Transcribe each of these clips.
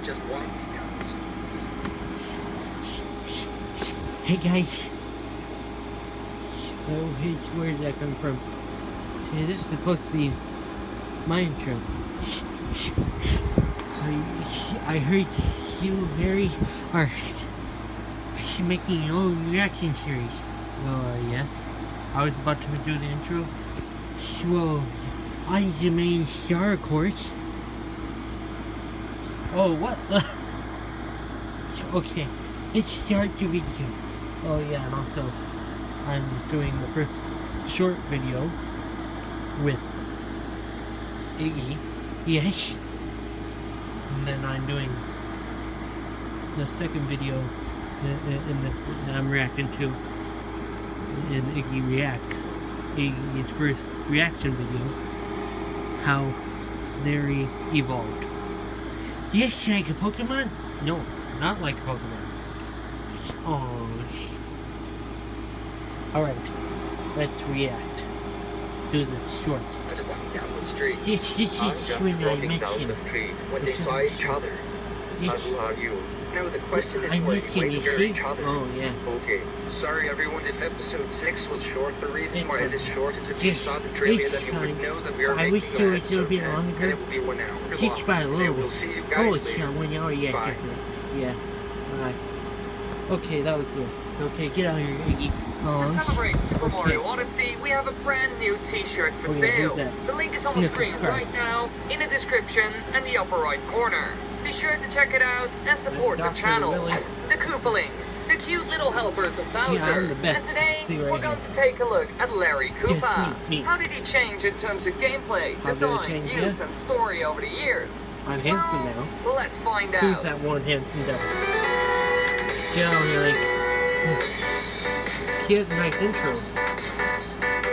just walking down the street. Hey guys. Oh, hey, where did that come from? See, this is supposed to be my intro. I heard you, Mary, are making your own reaction series. Yes. I was about to do the intro. Well, I'm the main star, of course. Oh, what? Okay, let's start the video. Oh yeah, and also, I'm doing the first short video with Iggy. Yes. And then I'm doing the second video in this that I'm reacting to in Iggy Reacts. Iggy's first reaction video. How Larry evolved. Yes, like a Pokemon? No, not like a Pokemon. Oh. Alright, let's react to the short. I just walking down the street. Yes, this I'm is just when I walking met down him. the street when they saw each other. Yes. Who are you? Now the question is I why met you him, wait you to hear see? each other. Oh, yeah. Okay, sorry everyone if episode 6 was short. The reason It's why it fine. is short is if you Yes, saw the trailer it's then you would fine. know that we are I wish making there an was a episode bit 10 longer. and it will be 1 hour Just long. by a And little we'll bit. see you Oh, guys it's later. not 1 hour yet. Bye. Yeah. Alright. Okay, that was good. Okay, get out of here, Iggy. To celebrate Super Okay. Mario Odyssey, we have a brand new t-shirt for Okay, sale. who's that? The link is on the Yes, screen subscribe. right now, in the description and the upper right corner. Be sure to check it out and support the Dr. channel. Willy. The Koopalings, the cute little helpers of Bowser. I'm the best. And today, See right we're going here. to take a look at Larry Koopa. Yes, me. How did he change in terms of gameplay, How did it design, change, use, yeah? and story over the years? I'm handsome Well, now. let's find out. Who's that one handsome devil? Get out here, like. He has a nice intro.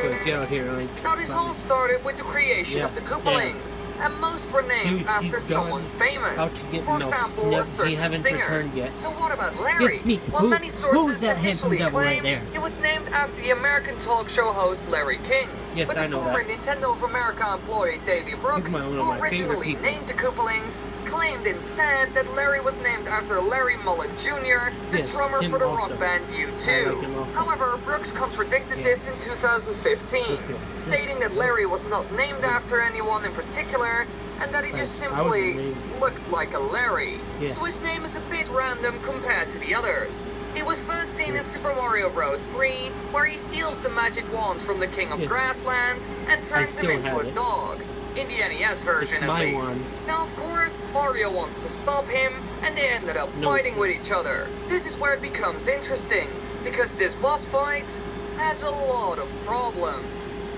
But get out here, like. Now this all started with the creation of the Koopalings, and most were named He's after gone someone famous. out to get For milk. example, No, a certain he haven't singer. returned yet. So what about Larry? Yes, me. Well, Who- many who's sources that handsome initially devil right claimed there? it was named after the American talk show host Larry King. Yes, but I the know former that. Nintendo of America employee Davy Brooks, one of who my favorite originally people. named the Koopalings, claimed instead that Larry was named after Larry Mullen Jr., the Yes, drummer him for the also. rock band I U2. like him also. However, Brooks contradicted Yeah. this in 2015, Okay. stating that Larry was not named after anyone in particular, and that he just I was simply named- looked like a Larry. Yes. So his name is a bit random compared to the others. He was first seen in Super Mario Bros. 3, where he steals the magic wand from the King of Yes. Grassland and turns him still into have a it. dog. In the NES version, It's at my least. wand. Now, of course, Mario wants to stop him, and they ended up No. fighting with each other. This is where it becomes interesting, because this boss fight has a lot of problems.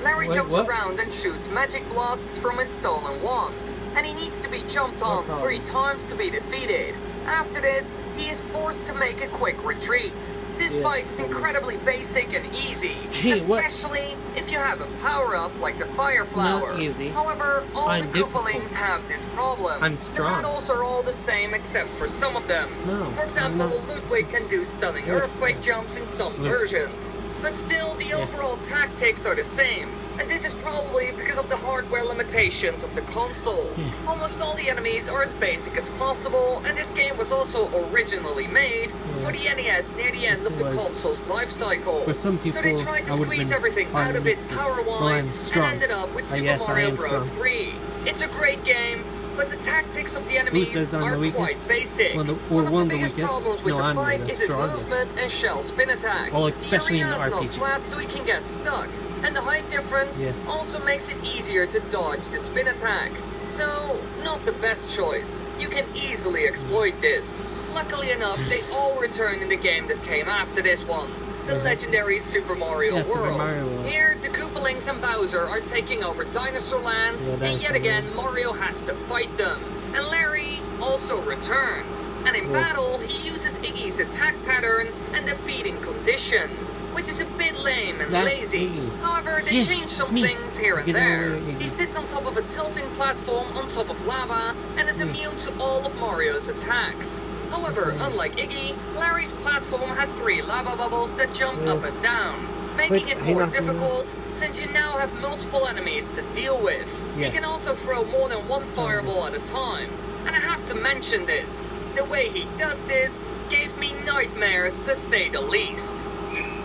Larry Wait, jumps what? around and shoots magic blasts from his stolen wand, and he needs to be jumped on problem? 3 times to be defeated. After this, he is forced to make a quick retreat. This Yes, fight is so- incredibly basic and easy, Hey, what? especially if you have a power-up like the Fire Flower. Not easy. However, all I'm the difficult. Koopalings have this problem. I'm strong. The battles are all the same except for some of them. No, For example, I'm not. Ludwig can do stunning Look. earthquake jumps in some Look. versions. But still, the overall tactics are the same. And this is probably because of the hardware limitations of the console. Almost all the enemies are as basic as possible, and this game was also originally made for the NES near the end Yes, of the it was. console's life cycle. For some so they people, tried to I would've squeeze been everything out of it well, power-wise, I'm and strong. ended up with Super Yes, I Mario am Bros. strong. 3. It's a great game, but the tactics of the enemies says I'm are the weakest? quite basic. Well, one of one the of the biggest weakest? problems with No, the I'm fight the is his strongest. movement and shell spin attack. Well, especially the in the arena is not RPG. flat, so he can get stuck. And the height difference Yeah. also makes it easier to dodge the spin attack. So, not the best choice. You can easily exploit this. Luckily enough, they all return in the game that came after this one. The legendary Super Mario Yeah, Super World. Mario World. Here, the Koopalings and Bowser are taking over Dinosaur Land, Yeah, and Dinosaur yet again, Land. Mario has to fight them. And Larry also returns. And in Well- battle, he uses Iggy's attack pattern and defeating condition, which is a bit lame and That's lazy. Iggy. However, they Yes, change some me. things here and Get there. over here, Iggy. He sits on top of a tilting platform on top of lava and is immune to all of Mario's attacks. However, unlike Iggy, Larry's platform has 3 lava bubbles that jump up Yes. and down. making Wait, it hang more on, hang on. difficult since you now have multiple enemies to deal with. Yeah. He can also throw more than one fireball at a time. And I have to mention this. The way he does this gave me nightmares to say the least.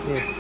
Yes.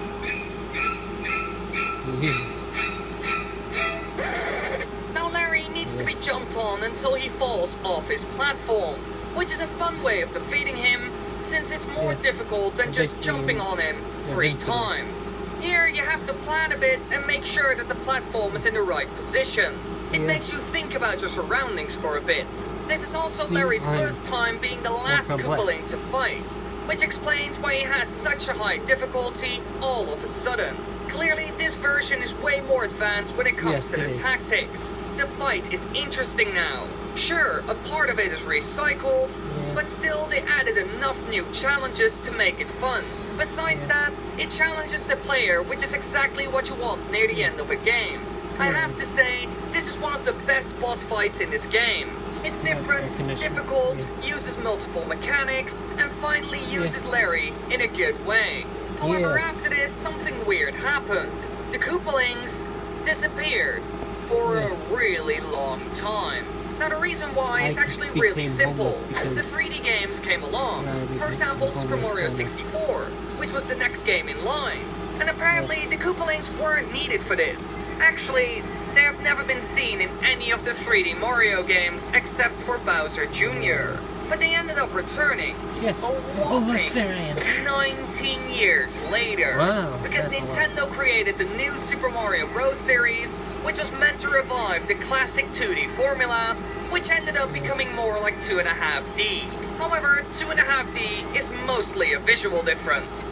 Now Larry needs to be jumped on until he falls off his platform, which is a fun way of defeating him since it's more Yes. difficult than just Basically, jumping on him yeah, 3 basically. times. Here you have to plan a bit and make sure that the platform is in the right position. It Yeah. makes you think about your surroundings for a bit. This is also See, Larry's I'm first time being the last complex. Koopaling to fight, which explains why he has such a high difficulty all of a sudden. Clearly, this version is way more advanced when it comes Yes, to it the is. tactics. The fight is interesting now. Sure, a part of it is recycled, Yeah. but still they added enough new challenges to make it fun. Besides Yes. that, it challenges the player, which is exactly what you want near the end of a game. I Yeah. have to say, this is one of the best boss fights in this game. It's Yeah, different, definition. difficult, Yeah. uses multiple mechanics, and finally uses Larry in a good way. However, Yes. after this, something weird happened. The Koopalings disappeared for Yeah. a really long time. Now the reason why is I actually really became simple. homeless The because- 3D games came along. I For became example, Super homeless Mario from- 64, which was the next game in line. And apparently the Koopalings weren't needed for this. Actually, they have never been seen in any of the 3D Mario games except for Bowser Jr. But they ended up returning. Yes. A Oh, look, whopping there I am. 19 years later. Wow, Because that's a lot. Nintendo created the new Super Mario Bros. Series, which was meant to revive the classic 2D formula, which ended up becoming more like 2.5D. However, 2.5D is mostly a visual difference.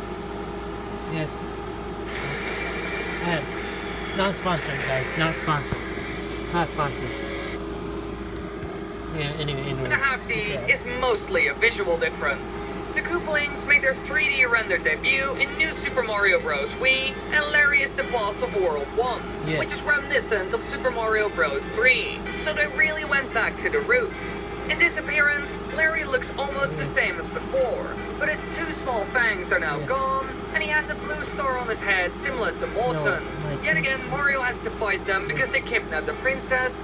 Yes. Not sponsored, guys. Not sponsored. Not sponsored. Yeah, anyways. 2.5D is mostly a visual difference. The Koopalings made their 3D render debut in New Super Mario Bros. Wii, and Larry is the boss of World 1, Yes. which is reminiscent of Super Mario Bros. 3, so they really went back to the roots. In this appearance, Larry looks almost the same as before, but his 2 small fangs are now Yes. gone, and he has a blue star on his head similar to Morton. my Yet two- again, Mario has to fight them because they kidnapped the princess,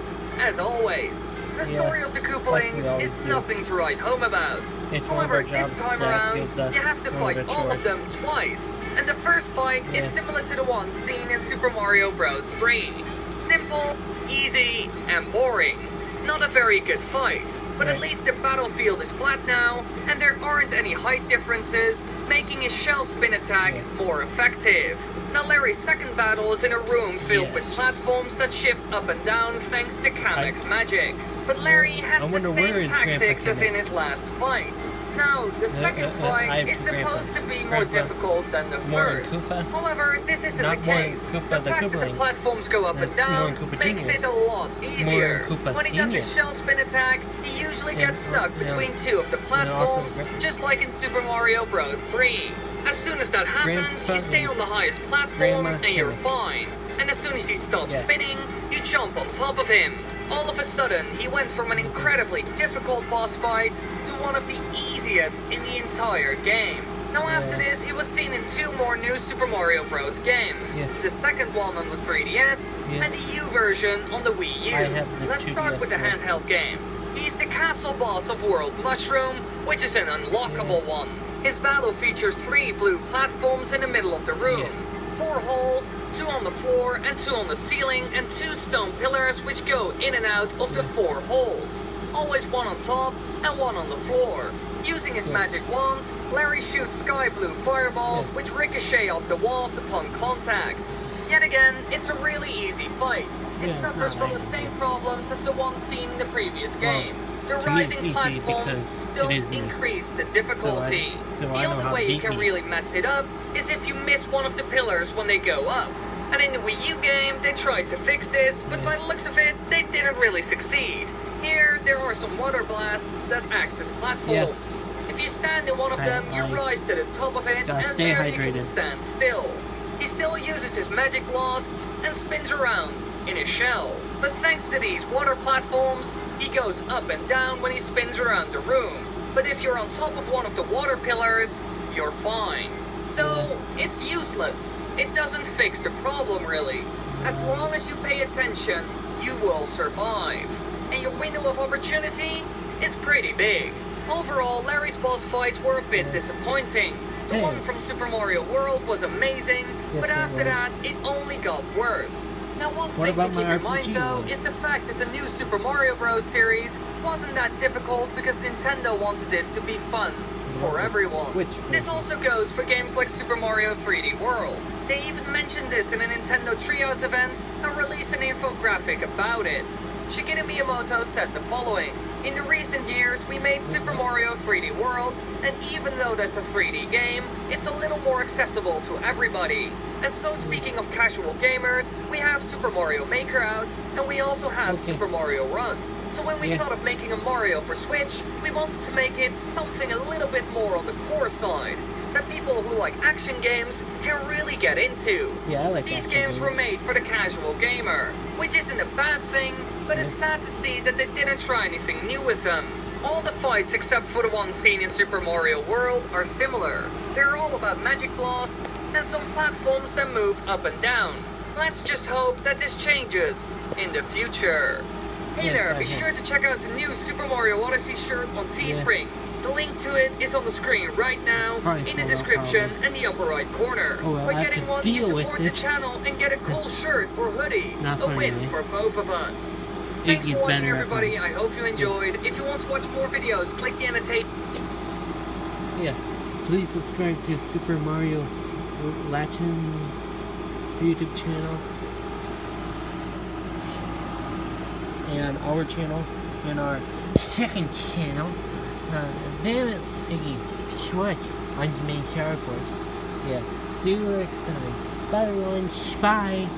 as always. The Yeah, story of the like Koopalings we always is do. nothing to write home about. It's one of However, our this jobs time that around, gives us you have to one of fight the all of chores. them twice. And the first fight is Yes. similar to the one seen in Super Mario Bros. 3. Simple, easy, and boring. Not a very good fight, but at Right. least the battlefield is flat now, and there aren't any height differences, making his shell spin attack Yes. more effective. Now Larry's second battle is in a room filled with Yes. platforms that shift up and down thanks to Kamek's Heights. magic. But Larry has I the wonder where same is Grandpa tactics as in Kamek? his last fight. Now, the second I fight have is two supposed to grandpas. be more Grandpa difficult than the Warren first. Koopa. However, this isn't Not the Warren case. Koopa, The the fact that the Koopaling. platforms go up and Warren down Koopa makes Jr. it a lot easier. Koopa When he does his Senior. shell spin attack, he usually And, gets stuck yeah. between 2 of the And also platforms, Gra- just like in Super Mario Bros. 3. As soon as that happens, Grandpa you stay and on the highest platform Grandma and you're Kamek. fine. And as soon as he stops Yes. spinning, you jump on top of him. All of a sudden, he went from an incredibly difficult boss fight to one of the easiest in the entire game. Now after Yeah. this, he was seen in 2 more new Super Mario Bros. Games. Yes. The second one on the 3DS, and the U version on the Wii U. I have the Let's start with the 2DS one. handheld game. He's the castle boss of World Mushroom, which is an unlockable Yes. one. His battle features 3 blue platforms in the middle of the room. Yeah. 4 holes, 2 on the floor and 2 on the ceiling, and 2 stone pillars which go in and out of the Yes. 4 holes. Always 1 on top and 1 on the floor. Using his Yes. magic wands, Larry shoots sky blue fireballs Yes. which ricochet off the walls upon contact. Yet again, it's a really easy fight. It Yeah, it's suffers not from the easy. same problems as the one seen in the previous game. The to me it's rising easy platforms because it don't is me. increase the difficulty. So I The know only how way you deep can it- really mess it up is if you miss one of the pillars when they go up. And in the Wii U game, they tried to fix this, but by the looks of it, they didn't really succeed. Here, there are some water blasts that act as platforms. If you stand in one of them, you I rise to the top of it, gotta and stay there you can hydrated. stand still. He still uses his magic blasts and spins around in his shell. But thanks to these water platforms, he goes up and down when he spins around the room. But if you're on top of one of the water pillars, you're fine. So, it's useless. It doesn't fix the problem, really. As long as you pay attention, you will survive. And your window of opportunity is pretty big. Overall, Larry's boss fights were a bit disappointing. The Hey. one from Super Mario World was amazing, Yes, but it after was. that, it only got worse. Now, one What thing to about keep my in mind, RPG though, one? is the fact that the new Super Mario Bros. Series wasn't that difficult because Nintendo wanted it to be fun for the everyone. Switch This version. also goes for games like Super Mario 3D World. They even mentioned this in a Nintendo Trios event and released an infographic about it. Shigeru Miyamoto said the following: "In the recent years, we made Super Mario 3D World, and even though that's a 3D game, it's a little more accessible to everybody. And so speaking of casual gamers, we have Super Mario Maker out, and we also have Okay. Super Mario Run. So when we Yeah. thought of making a Mario for Switch, we wanted to make it something a little bit more on the core side, that people who like action games can really get into. Yeah, I like These action games were games. made for the casual gamer, which isn't a bad thing, but it's sad to see that they didn't try anything new with them. All the fights except for the one seen in Super Mario World are similar. They're all about magic blasts and some platforms that move up and down. Let's just hope that this changes in the future." Hey Yes, there, I be hope. sure to check out the new Super Mario Odyssey shirt on Teespring. The link to it is on the screen right now, It's probably in the sold out, description probably. in the upper right corner. Oh, well, By I have getting to one, you deal with support the it. channel and get a cool shirt or hoodie. Not A funny, win eh? for both of us. Thanks Iggy's for watching, better at everybody. I puns. hope you enjoyed. If you want to watch more videos, click the annotate. Yeah, please subscribe to Super Mario Latin's YouTube channel and our channel and our second channel. Damn it, Iggy. What? On the main Star Force. Yeah, see you next time. Bye, everyone. Bye.